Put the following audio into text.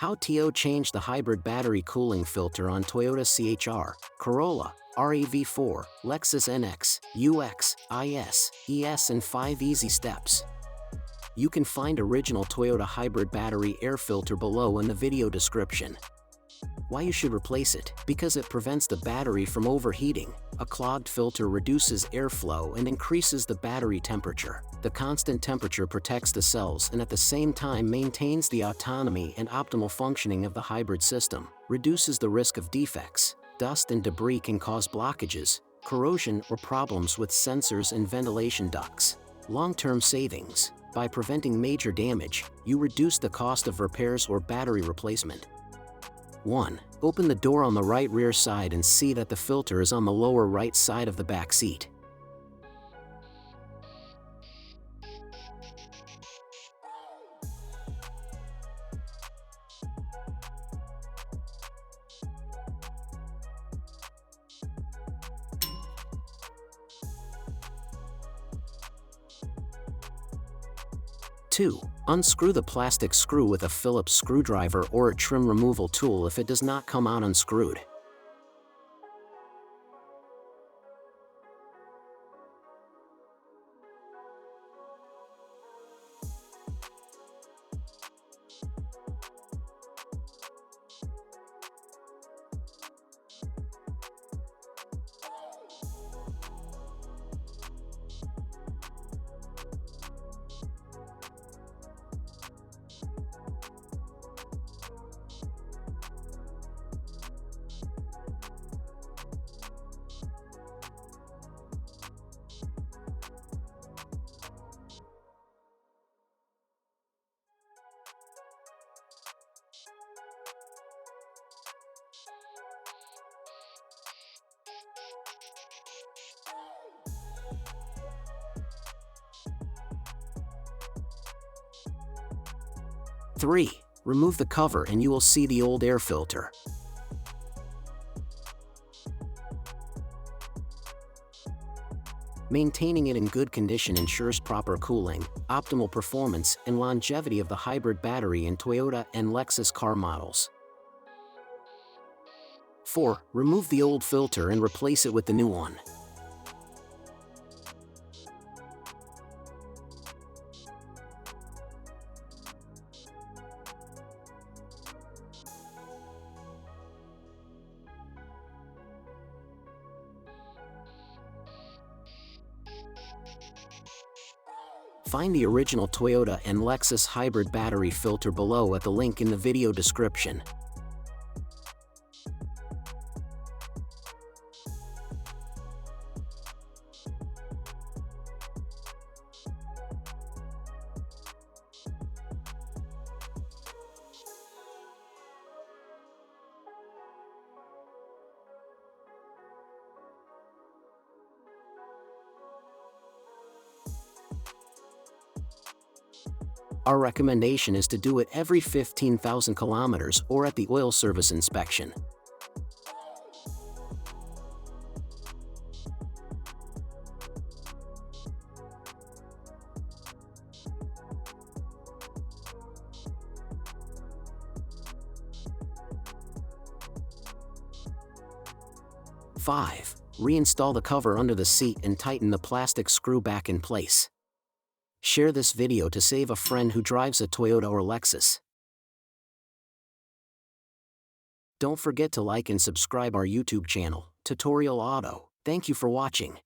How TO changed the hybrid battery cooling filter on Toyota CHR, Corolla, RAV4, Lexus NX, UX, IS, ES in 5 easy steps. You can find original Toyota hybrid battery air filter below in the video description. Why you should replace it? Because it prevents the battery from overheating. A clogged filter reduces airflow and increases the battery temperature. The constant temperature protects the cells and at the same time maintains the autonomy and optimal functioning of the hybrid system, reduces the risk of defects. Dust and debris can cause blockages, corrosion, or problems with sensors and ventilation ducts. Long-term savings. By preventing major damage, you reduce the cost of repairs or battery replacement. 1. Open the door on the right rear side and see that the filter is on the lower right side of the back seat. Two. Unscrew the plastic screw with a Phillips screwdriver or a trim removal tool if it does not come out unscrewed. Three. Remove the cover and you will see the old air filter. Maintaining it in good condition ensures proper cooling, optimal performance, and longevity of the hybrid battery in Toyota and Lexus car models. 4. Remove the old filter and replace it with the new one. Find the original Toyota and Lexus hybrid battery filter below at the link in the video description. Our recommendation is to do it every 15,000 kilometers or at the oil service inspection. Five. Reinstall the cover under the seat and tighten the plastic screw back in place. Share this video to save a friend who drives a Toyota or Lexus. Don't forget to like and subscribe our YouTube channel, Tutorial Auto. Thank you for watching.